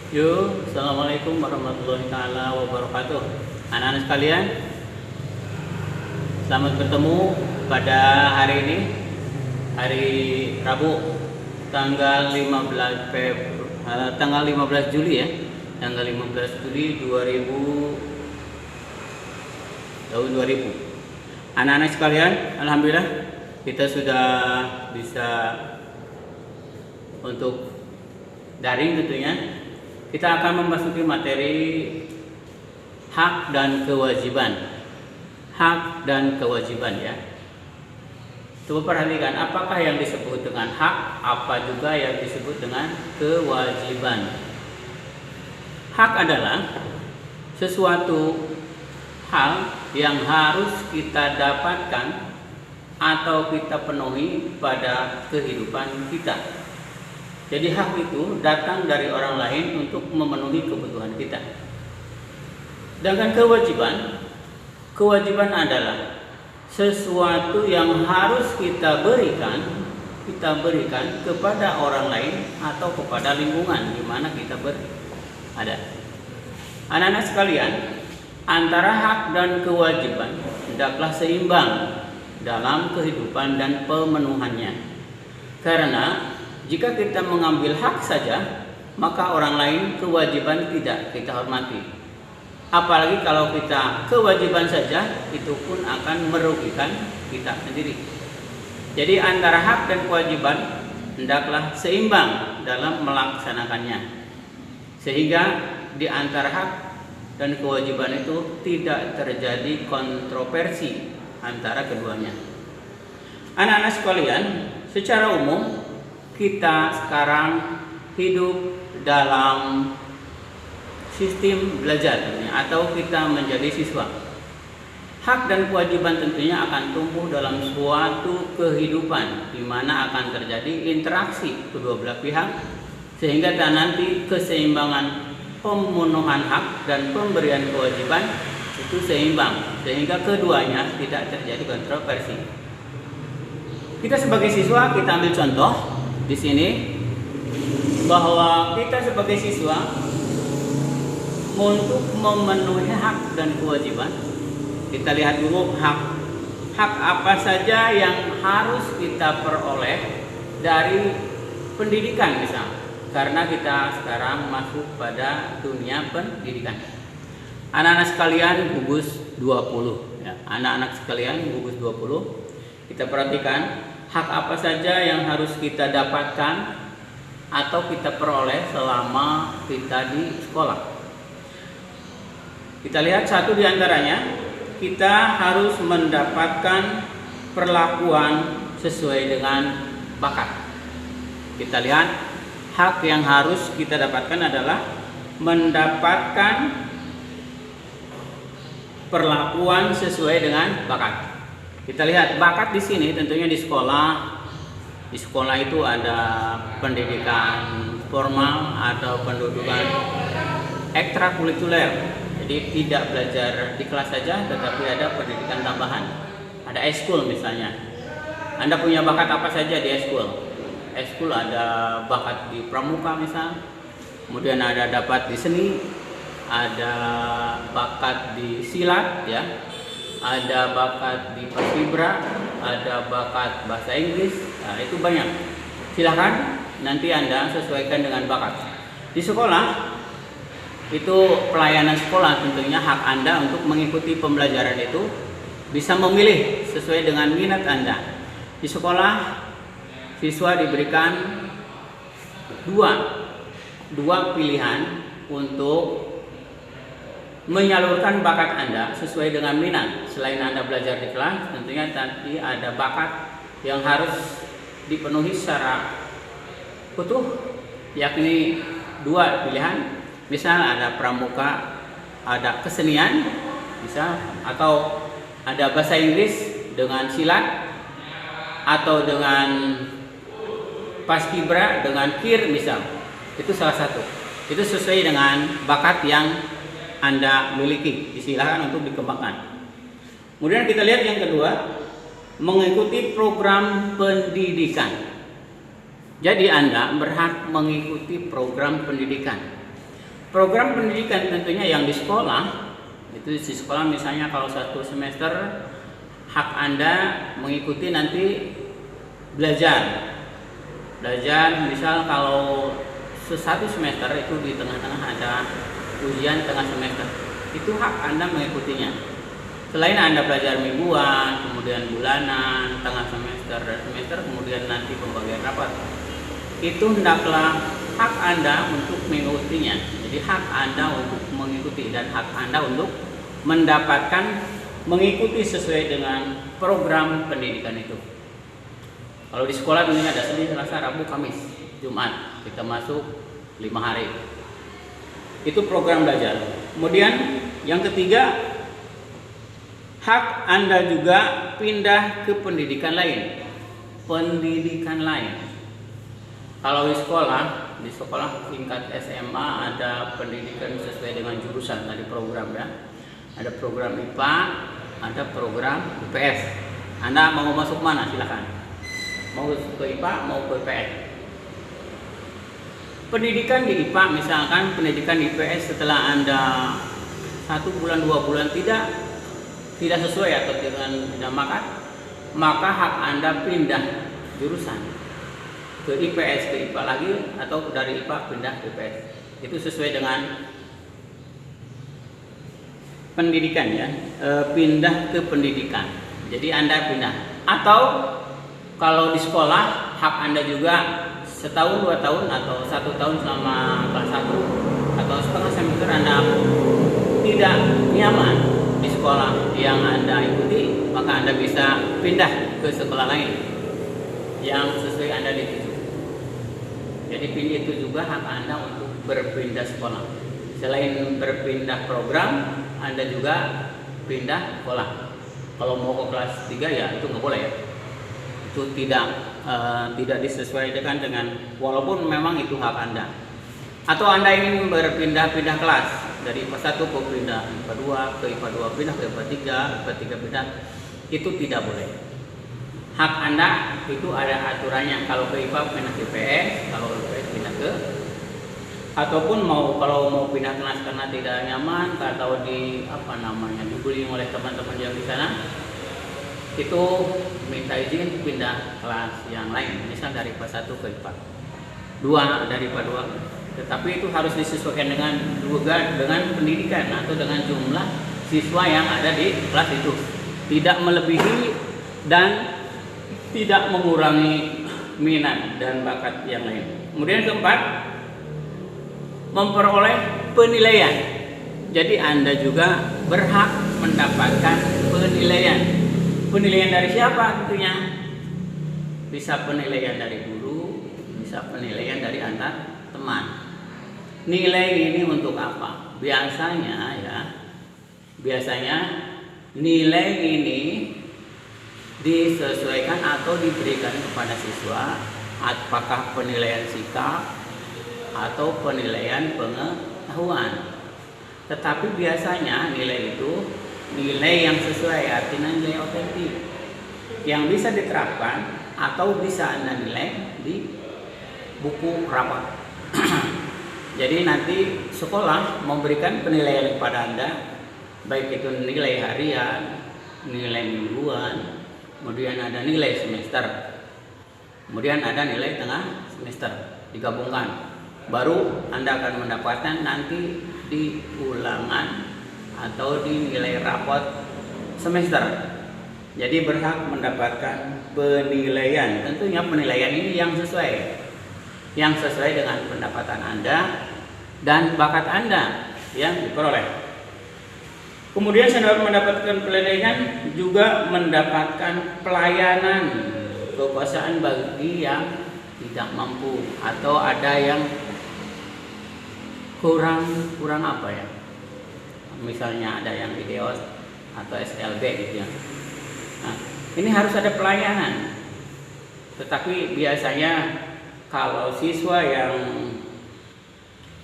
Yo, assalamualaikum warahmatullahi taala wabarakatuh. Anak-anak sekalian, selamat bertemu pada hari ini, hari Rabu, tanggal 15 Juli ya, tanggal 15 Juli 2000. Anak-anak sekalian, alhamdulillah kita sudah bisa untuk daring tentunya. Kita akan memasuki materi hak dan kewajiban. Hak dan kewajiban ya. Coba perhatikan apakah yang disebut dengan hak, apa juga yang disebut dengan kewajiban. Hak adalah sesuatu hal yang harus kita dapatkan atau kita penuhi pada kehidupan kita. Jadi hak itu datang dari orang lain untuk memenuhi kebutuhan kita. Sedangkan kewajiban adalah sesuatu yang harus kita berikan kepada orang lain atau kepada lingkungan di mana kita berada. Anak-anak sekalian, antara hak dan kewajiban hendaklah seimbang dalam kehidupan dan pemenuhannya. Karena jika kita mengambil hak saja, maka orang lain kewajiban tidak kita hormati. Apalagi kalau kita kewajiban saja, itu pun akan merugikan kita sendiri. Jadi antara hak dan kewajiban hendaklah seimbang dalam melaksanakannya. Sehingga di antara hak dan kewajiban itu tidak terjadi kontroversi antara keduanya. Anak-anak sekalian, secara umum kita sekarang hidup dalam sistem belajar atau kita menjadi siswa. Hak dan kewajiban tentunya akan tumbuh dalam suatu kehidupan di mana akan terjadi interaksi kedua belah pihak sehingga nanti keseimbangan pemenuhan hak dan pemberian kewajiban itu seimbang sehingga keduanya tidak terjadi kontroversi. Kita sebagai siswa, kita ambil contoh di sini bahwa kita sebagai siswa untuk memenuhi hak dan kewajiban, kita lihat dulu hak apa saja yang harus kita peroleh dari pendidikan misalnya, karena kita sekarang masuk pada dunia pendidikan. Anak-anak sekalian gugus 20 ya. Anak-anak sekalian gugus 20, kita perhatikan hak apa saja yang harus kita dapatkan atau kita peroleh selama kita di sekolah. Kita lihat satu di antaranya, kita harus mendapatkan perlakuan sesuai dengan bakat. Kita lihat hak yang harus kita dapatkan adalah mendapatkan perlakuan sesuai dengan bakat. Kita lihat bakat di sini tentunya di sekolah. Di sekolah itu ada pendidikan formal atau pendidikan ekstrakurikuler. Jadi tidak belajar di kelas saja, tetapi ada pendidikan tambahan. Ada eskul misalnya. Anda punya bakat apa saja di eskul? Eskul ada bakat di pramuka misal, kemudian ada dapat di seni, ada bakat di silat ya. Ada bakat di paskibra, ada bakat bahasa Inggris, nah, itu banyak. Silahkan nanti Anda sesuaikan dengan bakat. Di sekolah, itu pelayanan sekolah tentunya hak Anda untuk mengikuti pembelajaran itu bisa memilih sesuai dengan minat Anda. Di sekolah, siswa diberikan dua pilihan untuk menyalurkan bakat Anda sesuai dengan minat. Selain Anda belajar di kelas, tentunya nanti ada bakat yang harus dipenuhi secara utuh, yakni dua pilihan. Misal ada pramuka, ada kesenian, misal, atau ada bahasa Inggris dengan silat, atau dengan paskibra dengan kir misal. Itu salah satu. Itu sesuai dengan bakat yang Anda miliki, silakan untuk dikembangkan. Kemudian kita lihat yang kedua, mengikuti program pendidikan. Jadi Anda berhak mengikuti program pendidikan. Program pendidikan tentunya yang di sekolah, itu di sekolah misalnya kalau 1 semester hak Anda mengikuti nanti belajar misal kalau 1 semester itu di tengah-tengah ada ujian tengah semester, itu hak Anda mengikutinya. Selain Anda belajar mingguan, kemudian bulanan, tengah semester, dan semester, kemudian nanti pembagian rapat, itu hendaklah hak Anda untuk mengikutinya. Jadi hak Anda untuk mengikuti dan hak Anda untuk mendapatkan mengikuti sesuai dengan program pendidikan itu. Kalau di sekolah tentunya ada Senin, Selasa, Rabu, Kamis, Jumat, kita masuk 5 hari. Itu program belajar. Kemudian yang ketiga, hak Anda juga pindah ke pendidikan lain. Kalau di sekolah tingkat SMA ada pendidikan sesuai dengan jurusan tadi program ya. Ada program IPA, ada program IPS. Anda mau masuk mana silakan. Mau ke IPA, mau ke IPS. Pendidikan di IPA misalkan, pendidikan di IPS setelah Anda 1 bulan 2 bulan tidak sesuai atau tidak maka hak Anda pindah jurusan ke IPS, ke IPA lagi, atau dari IPA pindah ke IPS. Itu sesuai dengan pendidikan ya, pindah ke pendidikan. Jadi Anda pindah. Atau kalau di sekolah hak Anda juga setahun 2 tahun atau 1 tahun selama kelas 1 atau setengah semester Anda tidak nyaman di sekolah yang Anda ikuti, maka Anda bisa pindah ke sekolah lain yang sesuai Anda dituju. Jadi pilih itu juga hak Anda untuk berpindah sekolah. Selain berpindah program, Anda juga pindah sekolah. Kalau mau ke kelas 3 ya itu nggak boleh ya. Itu tidak disesuaikan dengan, walaupun memang itu hak Anda. Atau Anda ingin berpindah-pindah kelas dari IPA 1 ke pindah IPA 2, ke IPA 2 pindah ke IPA 3 pindah, itu tidak boleh. Hak Anda itu ada aturannya. Kalau ke IPA pindah ke IPS, kalau ke IPS pindah ke, ataupun kalau mau pindah kelas karena tidak nyaman atau dibullying oleh teman-teman yang di sana, itu minta izin pindah kelas yang lain, misal dari IPA 1 ke IPA 2, dari IPA 2. Tetapi itu harus disesuaikan dengan pendidikan atau dengan jumlah siswa yang ada di kelas itu, tidak melebihi dan tidak mengurangi minat dan bakat yang lain. Kemudian keempat, memperoleh penilaian. Jadi Anda juga berhak mendapatkan penilaian. Penilaian dari siapa tentunya? Bisa penilaian dari guru, bisa penilaian dari antar teman. Nilai ini untuk apa? Biasanya nilai ini disesuaikan atau diberikan kepada siswa, apakah penilaian sikap atau penilaian pengetahuan. Tetapi biasanya nilai itu nilai yang sesuai, artinya nilai otentik yang bisa diterapkan atau bisa Anda nilai di buku rapat. Jadi nanti sekolah memberikan penilaian kepada Anda, baik itu nilai harian, nilai mingguan, kemudian ada nilai semester, kemudian ada nilai tengah semester, digabungkan. Baru Anda akan mendapatkan nanti di ulangan atau di nilai rapot semester. Jadi berhak mendapatkan penilaian. Tentunya penilaian ini yang sesuai dengan pendapatan Anda dan bakat Anda yang diperoleh. Kemudian selain mendapatkan penilaian juga mendapatkan pelayanan kekuasaan bagi yang tidak mampu atau ada yang kurang apa ya, misalnya ada yang IDEOS atau SLB gitu ya. Nah, ini harus ada pelayanan. Tetapi biasanya kalau siswa yang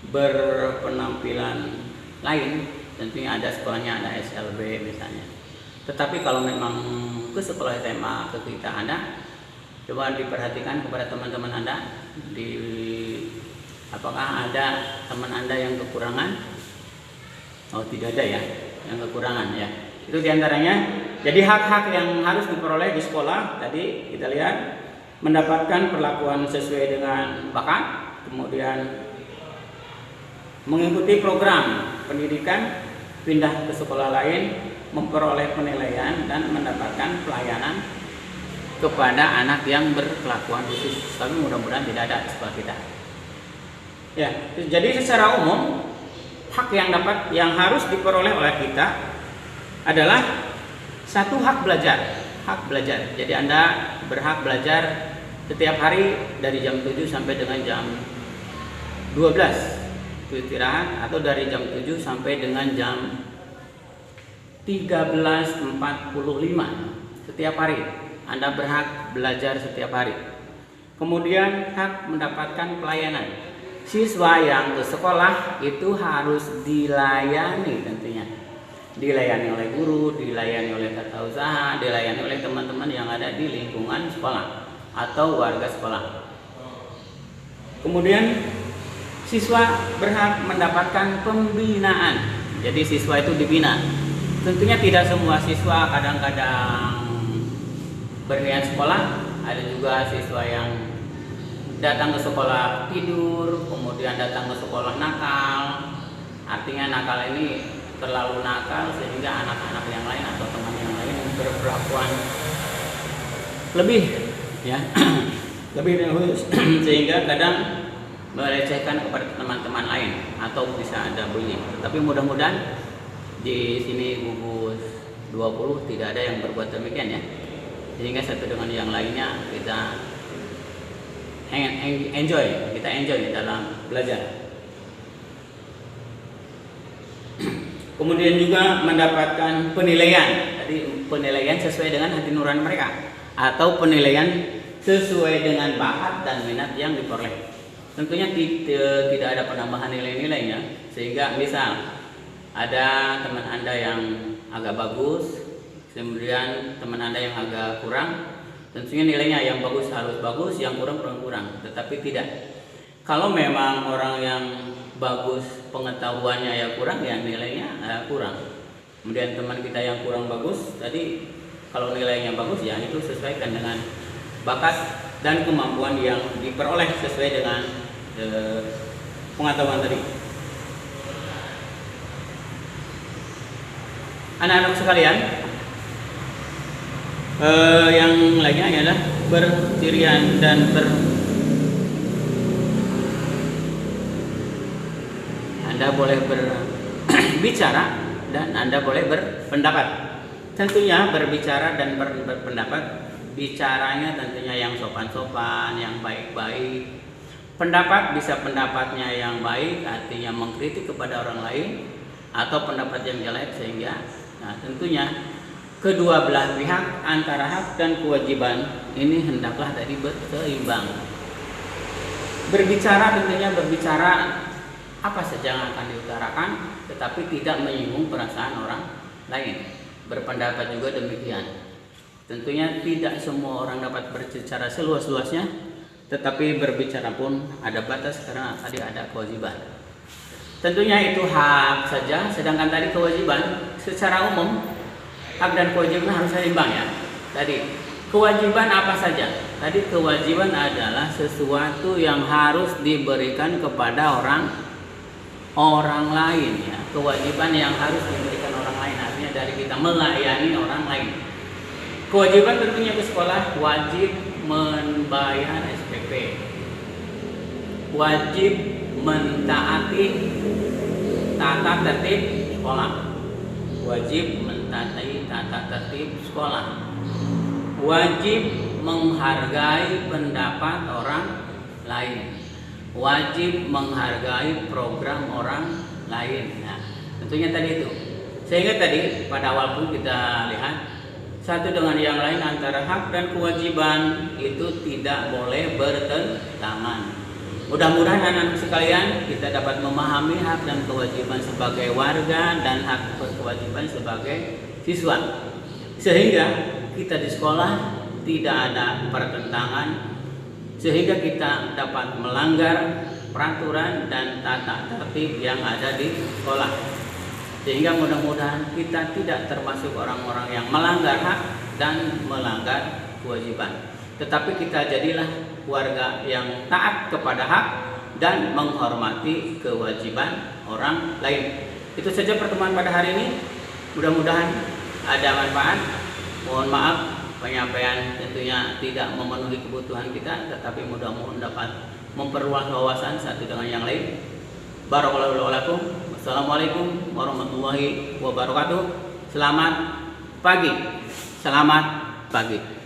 berpenampilan lain, tentunya ada sekolahnya ada SLB misalnya. Tetapi kalau memang ke sekolah SMA ke kita Anda, coba diperhatikan kepada teman-teman Anda di Apakah ada teman Anda yang kekurangan? Oh, tidak ada ya, yang kekurangan ya. Itu diantaranya. Jadi hak-hak yang harus diperoleh di sekolah tadi kita lihat, mendapatkan perlakuan sesuai dengan bakat, kemudian mengikuti program pendidikan, pindah ke sekolah lain, memperoleh penilaian dan mendapatkan pelayanan kepada anak yang berkelakuan khusus. Tapi mudah-mudahan tidak ada di sekolah kita. Ya, jadi secara umum hak yang harus diperoleh oleh kita adalah satu, hak belajar. Hak belajar. Jadi Anda berhak belajar setiap hari dari jam 7 sampai dengan jam 12 itu istirahat, atau dari jam 7 sampai dengan jam 13.45 setiap hari. Anda berhak belajar setiap hari. Kemudian hak mendapatkan pelayanan. Siswa yang ke sekolah itu harus dilayani tentunya. Dilayani oleh guru, dilayani oleh tata usaha, dilayani oleh teman-teman yang ada di lingkungan sekolah atau warga sekolah. Kemudian siswa berhak mendapatkan pembinaan. Jadi siswa itu dibina. Tentunya tidak semua siswa kadang-kadang berniat sekolah. Ada juga siswa yang datang ke sekolah tidur, kemudian datang ke sekolah nakal. Artinya nakal ini terlalu nakal sehingga anak-anak yang lain atau teman yang lain berperlakuan lebih ya lebih dari khusus sehingga kadang melecehkan kepada teman-teman lain atau bisa ada bullying. Tapi mudah-mudahan di sini gugus 20 tidak ada yang berbuat demikian ya. Sehingga satu dengan yang lainnya kita enjoy dalam belajar. Kemudian juga mendapatkan penilaian. Tadi penilaian sesuai dengan hati nurani mereka atau penilaian sesuai dengan bakat dan minat yang diperoleh. Tentunya tidak ada penambahan nilai-nilainya, sehingga misal ada teman Anda yang agak bagus, kemudian teman Anda yang agak kurang, tentunya nilainya yang bagus harus bagus, yang kurang kurang. Tetapi tidak. Kalau memang orang yang bagus pengetahuannya ya kurang, ya nilainya kurang. Kemudian teman kita yang kurang bagus, tadi kalau nilainya bagus ya itu sesuaikan dengan bakat dan kemampuan yang diperoleh sesuai dengan pengetahuan tadi. Anak-anak sekalian, yang lainnya adalah bercirian dan Anda boleh berbicara dan Anda boleh berpendapat. Tentunya berbicara dan berpendapat, bicaranya tentunya yang sopan-sopan, yang baik-baik. Pendapat bisa pendapatnya yang baik, artinya mengkritik kepada orang lain, atau pendapat yang jelek sehingga tentunya kedua belah pihak antara hak dan kewajiban ini hendaklah tadi berseimbang. Berbicara tentunya berbicara apa saja yang akan diutarakan, tetapi tidak menyinggung perasaan orang lain. Berpendapat juga demikian. Tentunya tidak semua orang dapat berbicara seluas-luasnya, tetapi berbicara pun ada batas karena tadi ada kewajiban. Tentunya itu hak saja, sedangkan tadi kewajiban secara umum hak dan kewajiban harus seimbang ya. Tadi kewajiban apa saja? Tadi kewajiban adalah sesuatu yang harus diberikan kepada orang lain ya. Kewajiban yang harus diberikan orang lain, artinya dari kita melayani orang lain. Kewajiban tentunya ke sekolah wajib membayar SPP, wajib mentaati tata tertib sekolah, wajib mentaati tata tertib sekolah, wajib menghargai pendapat orang lain, wajib menghargai program orang lain. Nah, tentunya tadi itu. Sehingga tadi pada awal pun kita lihat satu dengan yang lain antara hak dan kewajiban itu tidak boleh bertentangan. Mudah-mudahan anak-anak sekalian kita dapat memahami hak dan kewajiban sebagai warga dan hak dan kewajiban sebagai siswa. Sehingga kita di sekolah tidak ada pertentangan, sehingga kita dapat melanggar peraturan dan tata tertib yang ada di sekolah. Sehingga mudah-mudahan kita tidak termasuk orang-orang yang melanggar hak dan melanggar kewajiban. Tetapi kita jadilah warga yang taat kepada hak dan menghormati kewajiban orang lain. Itu saja pertemuan pada hari ini. Mudah-mudahan ada manfaat. Mohon maaf penyampaian tentunya tidak memenuhi kebutuhan kita, tetapi mudah-mudahan dapat memperluas wawasan satu dengan yang lain. Barakallahu lakum. Wassalamualaikum warahmatullahi wabarakatuh. Selamat pagi. Selamat pagi.